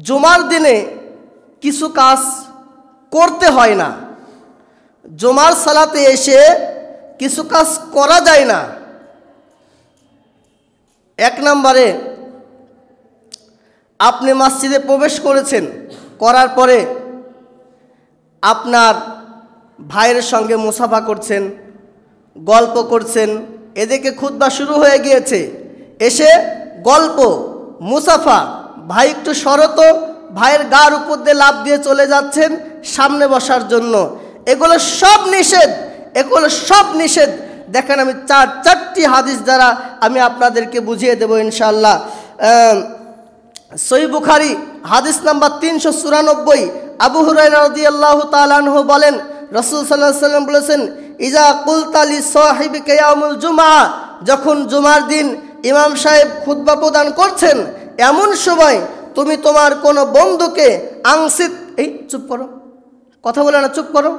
জুমার দিনে কিছু কাজ করতে হয় না, জুমার সালাতে এসে কিছু কাজ করা যায় না। এক নম্বরে, আপনি মসজিদে প্রবেশ করেছেন, করার পরে আপনার ভাইয়ের সঙ্গে মুসাফা করছেন, গল্প করছেন, এদিকে খুতবা শুরু হয়ে গিয়েছে, এসে গল্প মুসাফা, ভাই একটু সরত, ভাইয়ের গার উপর দিয়ে লাফ দিয়ে চলে যাচ্ছেন সামনে বসার জন্য। এগুলো সব নিষেধ, এগুলো সব নিষেধ। দেখেন, আমি চারটি হাদিস দ্বারা আমি আপনাদেরকে বুঝিয়ে দেব ইনশাআল্লাহ। সহিহ বুখারী হাদিস নাম্বার 394, আবু হুরায়রা রাদিয়াল্লাহু তাআলা আনহু বলেন, রাসূল সাল্লাল্লাহু আলাইহি ওয়াসাল্লাম বলেছেন, ইজা কুলতা লি সাহিবিকা ইয়াউমুল জুমআ, যখন জুমার দিন ইমাম সাহেব খুতবা প্রদান করছেন, এমন সময় তুমি তোমার কোনো বন্ধুকে আংসিত, এই চুপ করো, কথা বলে না, চুপ করো,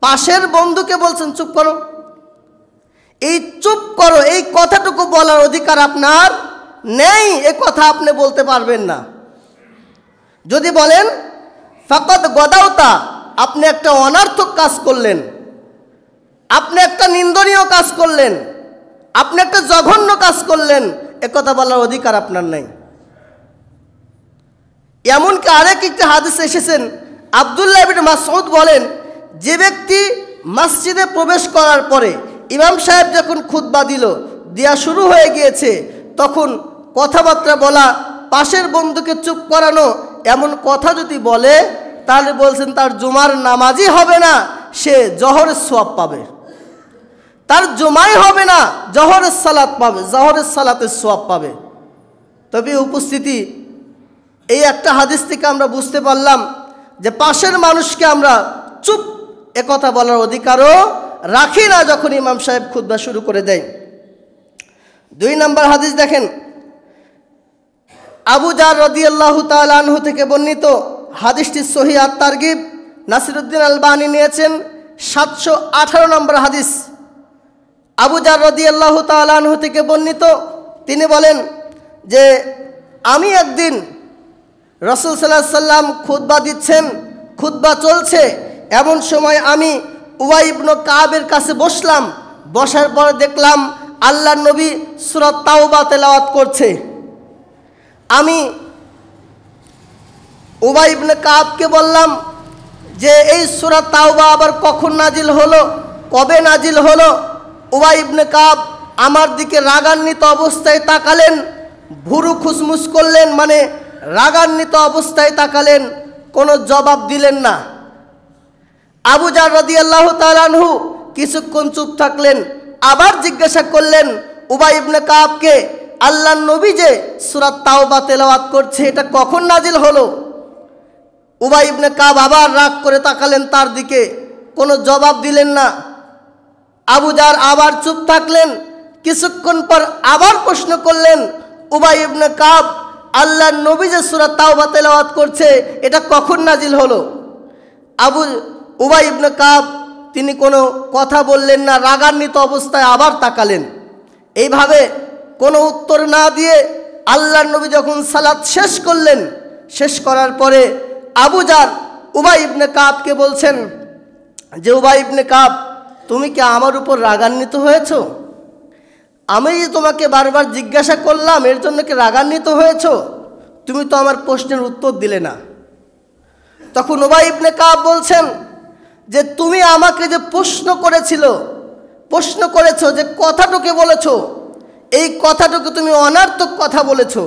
পাশের বন্ধুকে বলছেন চুপ করো, এই চুপ করো এই কথাটুকু বলার অধিকার আপনার নেই, এ কথা আপনি বলতে পারবেন না। যদি বলেন ফাকাদ গদাউতা, আপনি একটা অনর্থক কাজ করলেন, আপনি একটা নিন্দনীয় কাজ করলেন, আপনি একটা জঘন্য কাজ করলেন, এ কথা বলার অধিকার আপনার নেই। এমনকি আরেক একটি হাদিসে এসেছেন, আব্দুল্লাহ ইবনে মাসউদ বলেন, যে ব্যক্তি মসজিদে প্রবেশ করার পরে ইমাম সাহেব যখন খুতবা দেওয়া শুরু হয়ে গিয়েছে, তখন কথাবার্তা বলা, পাশের বন্ধুকে চুপ করানো, এমন কথা যদি বলে, তাহলে বলছেন তার জুমার নামাজই হবে না, সে জহরের সওয়াব পাবে, তার জুমাই হবে না, জহরের সালাত পাবে, জহরের সালাতের সওয়াব পাবে। তবে উপস্থিতি, এই একটা হাদিস থেকে আমরা বুঝতে পারলাম যে পাশের মানুষকে আমরা চুপ এ কথা বলার অধিকারও রাখি না যখন ইমাম সাহেব খুতবা শুরু করে দেয়। 2 নম্বর হাদিস দেখেন, আবু জার রাদিয়াল্লাহু তাআলা আনহু থেকে বর্ণিত, হাদিসটি সহিহ আত-তারগিব, নাসিরউদ্দিন আলবানী নিয়েছেন 718 নম্বর হাদিস। আবু জার রাদিয়াল্লাহু তাআলা আনহু থেকে বর্ণিত, তিনি বলেন যে আমি একদিন রাসূল সাল্লাল্লাহু আলাইহি সাল্লাম খুতবা দিচ্ছেন, খুতবা চলছে, এমন সময় আমি উবাই ইবনে কাবের কাছে বসলাম। বসার পর দেখলাম আল্লাহর নবী সূরা তাওবা তেলাওয়াত করছে। আমি উবাই ইবনে কাবকে বললাম যে এই সূরা তাওবা আবার কখন নাজিল হলো, কবে নাজিল হলো? উবাই ইবনে কাব আমার দিকে রাগান্বিত অবস্থায় তাকালেন, ভুরু খুসমুস করলেন, মানে রাগান্বিত অবস্থায় তাকালেন, কোনো জবাব দিলেন না। আবু জার রাদিয়াল্লাহু তাআলা আনহু কিছুক্ষণ চুপ থাকলেন, আবার জিজ্ঞাসা করলেন উবাই ইবনে কাবকে, আল্লাহর নবী যে সূরা তাওবা তেলাওয়াত করছে, এটা কখন নাজিল হলো? উবাই ইবনে কাব আবার রাগ করে তাকালেন তার দিকে, কোনো জবাব দিলেন না। আবু জার আবার চুপ থাকলেন, কিছুক্ষণ পর আবার প্রশ্ন করলেন, উবাই ইবনে কাব, আল্লাহর নবী যে সূরা তাওবা তেলাওয়াত করছে, এটা কখন নাজিল হলো? উবাই ইবনে কাব তিনি কোনো কথা বললেন না, রাগান্বিত অবস্থায় আবার তাকালেন। এইভাবে কোনো উত্তর না দিয়ে আল্লাহর নবী যখন সালাত শেষ করলেন, শেষ করার পরে আবু জার উবাই ইবনে কাবকে বলছেন যে উবাই ইবনে কাব, তুমি কি আমার উপর রাগান্বিত হয়েছো? আমি যে তোমাকে বারবার জিজ্ঞাসা করলাম, এর জন্য কি রাগান্বিত হয়েছো? তুমি তো আমার প্রশ্নের উত্তর দিলে না। তখন উবাই ইবনে কাব বলছেন যে তুমি আমাকে যে প্রশ্ন করেছো, যে কথাটুকু বলেছো, এই কথাটুকু তুমি অনর্থক কথা বলেছো।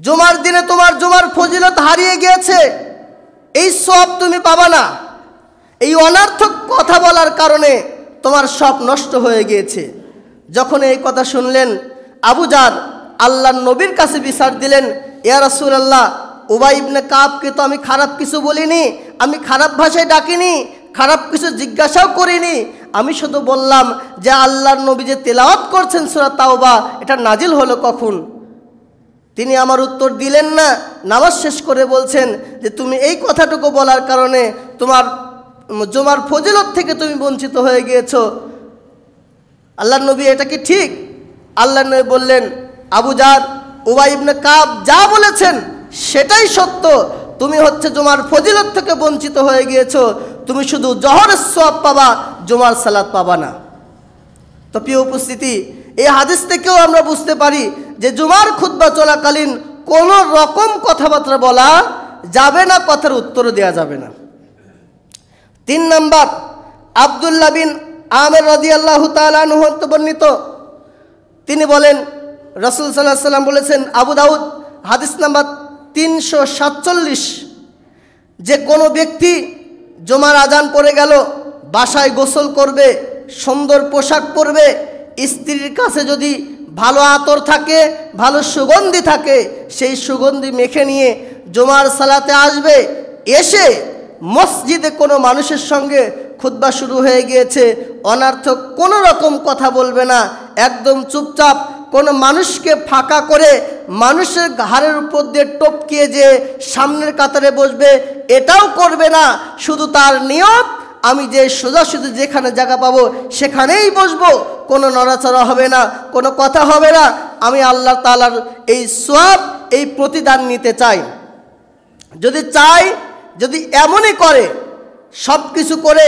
জুমার দিনে তোমার জুমার ফজিলত হারিয়ে গিয়েছে, এই সওয়াব তুমি পাবা না। এই অনর্থক কথা বলার কারণে তোমার সব নষ্ট হয়ে গিয়েছে। যখন এই কথা শুনলেন, আবু জার আল্লাহর নবীর কাছে বিচার দিলেন, ইয়া রাসূলুল্লাহ, উবাই ইবনে কাবকে তো আমি খারাপ কিছু বলিনি, আমি খারাপ ভাষায় ডাকিনি, খারাপ কিছু জিজ্ঞাসাও করিনি, আমি শুধু বললাম যে আল্লাহর নবী যে তেলাওয়াত করছেন সূরা তাওবা, এটা নাজিল হলো কখন? তিনি আমার উত্তর দিলেন না। নামাজ শেষ করে বলছেন যে তুমি এই কথাটুকু বলার কারণে তোমার জুমার ফজিলত থেকে তুমি বঞ্চিত হয়ে গিয়েছো। আল্লাহর নবী, এটা কি ঠিক? আল্লাহর নবী বললেন, আবু জার, উবাই ইবনে কাব যা বলেছেন সেটাই সত্য, তুমি হচ্ছে জুমার ফজিলত থেকে বঞ্চিত হয়ে গিয়েছো, তুমি শুধু জোহরের সওয়াব পাবা, জুমার সালাত পাবা না। তো প্রিয় উপস্থিতি, এই হাদিস থেকেও আমরা বুঝতে পারি যে জুমার খুতবা চলাকালীন কোনো রকম কথাবার্তা বলা যাবে না, কথার উত্তর দেওয়া যাবে না। 3 নম্বর, আব্দুল্লাহ বিন আমের রাদিয়াল্লাহু তাআলা আনহু হতে বর্ণিত, তিনি বলেন রাসূল সাল্লাল্লাহু আলাইহি ওয়াসাল্লাম বলেছেন, আবু দাউদ হাদিস নাম্বার 347, যে কোনো ব্যক্তি জুমার আজান পড়ে গেল, বাসায় গোসল করবে, সুন্দর পোশাক পরবে, স্ত্রীর কাছে যদি ভালো আতর থাকে, ভালো সুগন্ধি থাকে, সেই সুগন্ধি মেখে নিয়ে জুমার সালাতে আসবে। এসে মসজিদে কোনো মানুষের সঙ্গে খুতবা শুরু হয়ে গিয়েছে, অনার্থক কোনো রকম কথা বলবে না, একদম চুপচাপ, কোনো মানুষকে ফাঁকা করে মানুষের ঘাড়ের উপর দিয়ে টপকিয়ে যে সামনের কাতারে বসবে এটাও করবে না। শুধু তার নিয়ত, আমি যে সোজাসুজি যেখানে জায়গা পাবো সেখানেই বসবো, কোনো নড়াচড়া হবে না, কোনো কথা হবে না, আমি আল্লাহ তাআলার এই সওয়াব, এই প্রতিদান নিতে চাই। যদি চাই, যদি এমনই করে, সব কিছু করে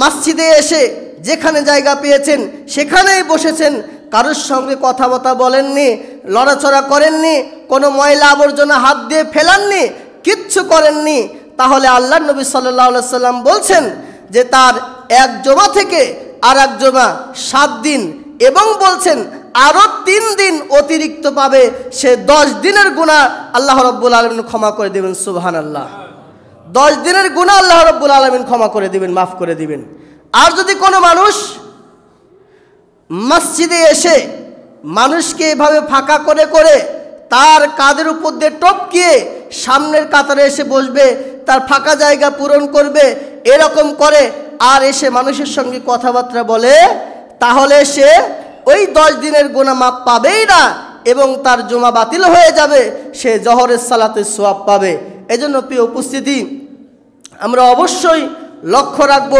মসজিদে এসে যেখানে জায়গা পেয়েছেন সেখানেই বসেছেন, কারোর সঙ্গে কথাবার্তা বলেননি, লড়াচড়া করেননি, কোনো ময়লা আবর্জনা হাত দিয়ে ফেলাননি, কিচ্ছু করেননি, তাহলে আল্লাহর নবী সাল্লাল্লাহু আলাইহি সাল্লাম বলছেন যে তার এক জমা থেকে আর এক জমা 7 দিন, এবং বলছেন আরও 3 দিন অতিরিক্ত পাবে, সে 10 দিনের গুনাহ আল্লাহ রাব্বুল আলামিন ক্ষমা করে দেবেন। সুবহানাল্লাহ, 10 দিনের গুনাহ আল্লাহ রাব্বুল আলামিন ক্ষমা করে দিবেন, মাফ করে দিবেন। আর যদি কোনো মানুষ মসজিদে এসে মানুষকে এভাবে ফাঁকা করে করে তার কাঁধের উপর দিয়ে টপকিয়ে সামনের কাতারে এসে বসবে, তার ফাঁকা জায়গা পূরণ করবে, এরকম করে আর এসে মানুষের সঙ্গে কথাবার্তা বলে, তাহলে সে ওই 10 দিনের গুনাহ মাপ পাবেই না, এবং তার জুমা বাতিল হয়ে যাবে, সে জোহরের সালাতের সওয়াব পাবে। এজন্য প্রিয় উপস্থিতি, আমরা অবশ্যই লক্ষ্য রাখব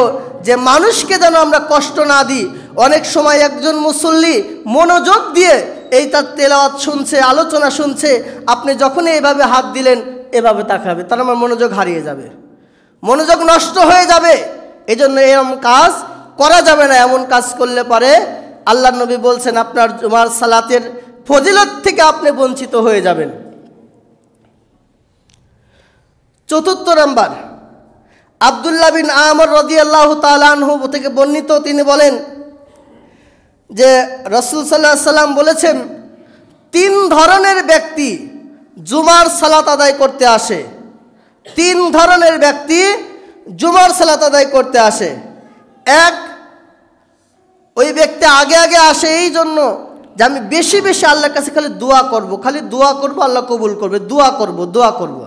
যে মানুষকে যেন আমরা কষ্ট না দিই। অনেক সময় একজন মুসল্লি মনোযোগ দিয়ে এই তার তেলাওয়াত শুনছে, আলোচনা শুনছে, আপনি যখনই এইভাবে হাত দিলেন, এভাবে তাকাবে, তার আমার মনোযোগ হারিয়ে যাবে, মনোযোগ নষ্ট হয়ে যাবে। এজন্য এরকম কাজ করা যাবে না। এমন কাজ করলে পারে আল্লাহর নবী বলছেন আপনার জুমার সালাতের ফজিলত থেকে আপনি বঞ্চিত হয়ে যাবেন। 4 নম্বর, আব্দুল্লাহ বিন আমর রাদিয়াল্লাহু তাআলা আনহু থেকে বর্ণিত, তিনি বলেন যে রাসূল সাল্লাল্লাহু আলাইহি সাল্লাম বলেছেন 3 ধরনের ব্যক্তি জুমার সালাত আদায় করতে আসে। 3 ধরনের ব্যক্তি জুমার সালাত আদায় করতে আসে। এক, ওই ব্যক্তি আগে আগে আসে এই জন্য যে আমি বেশি বেশি আল্লাহর কাছে খালি দোয়া করব, খালি দোয়া করব, আল্লাহ কবুল করবে, দোয়া করব, দোয়া করব।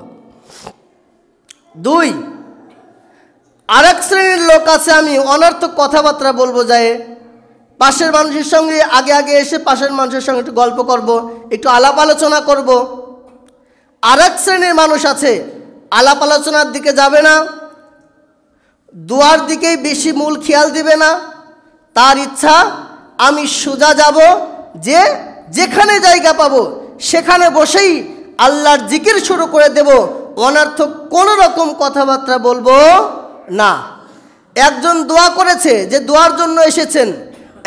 2, আরেক শ্রেণীর লোক আছে, আমি অনর্থক কথাবার্তা বলবো, যায় পাশের মানুষের সঙ্গে আগে আগে এসে পাশের মানুষের সঙ্গে একটু গল্প করব, একটু আলাপ আলোচনা করব। আরেক শ্রেণীর মানুষ আছে, আলাপ আলোচনার দিকে যাবে না, দোয়ার দিকেই বেশি মূল খেয়াল দিবে না, তার ইচ্ছা আমি সোজা যাব, যে যেখানে জায়গা পাবো সেখানে বসেই আল্লাহর জিকির শুরু করে দেব, অনর্থক কোনো রকম কথাবার্তা বলবো না। একজন দোয়া করেছে, যে দোয়ার জন্য এসেছেন,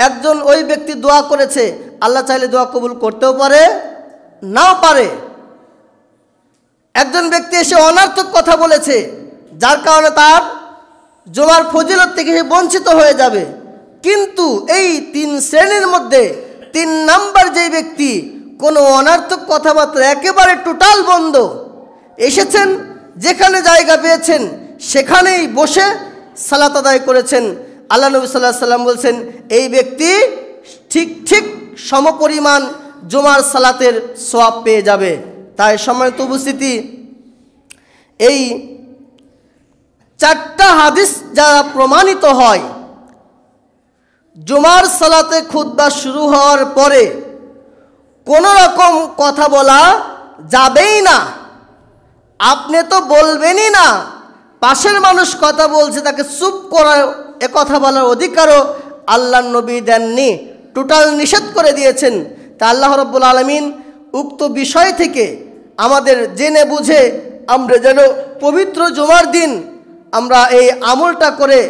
একজন ওই ব্যক্তি দোয়া করেছে, আল্লাহ চাইলে দোয়া কবুল করতেও পারে, নাও পারে। একজন ব্যক্তি এসে অনর্থক কথা বলেছে, যার কারণে তার জুমার ফজিলত থেকে সে বঞ্চিত হয়ে যাবে। কিন্তু এই 3 শ্রেণীর মধ্যে 3 নাম্বার যেই ব্যক্তি কোনো অনর্থক কথাবার্তা একেবারে টোটাল বন্ধ, এসেছেন যেখানে জায়গা পেয়েছেন সেখানেই বসে সালাত আদায় করেছেন, আল্লাহ নবী সাল্লাল্লাহু আলাইহি সাল্লাম বলছেন এই ব্যক্তি ঠিক ঠিক সমপরিমাণ জুমার সালাতের সওয়াব পেয়ে যাবে। তাই সম্মানিত উপস্থিতি, এই 4টা হাদিস যারা প্রমাণিত হয়, জুমার সালাতে খুতবা শুরু হওয়ার পরে কোনো রকম কথা বলা যাবেই না। আপনি তো বলবেনই না, পাশের মানুষ কথা বলছে তাকে চুপ করা, এ কথা বলার অধিকারও আল্লাহর নবী দেননি, টোটাল নিষেধ করে দিয়েছেন। তা আল্লাহ রাব্বুল আলামিন উক্ত বিষয় থেকে আমাদের জেনে বুঝে আমরা যেন পবিত্র জুমার দিন আমরা এই আমলটা করে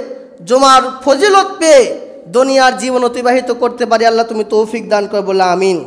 জুমার ফজিলত পেয়ে দুনিয়ার জীবন অতিবাহিত করতে পারি। আল্লাহ তুমি তৌফিক দান করে বলে আমিন।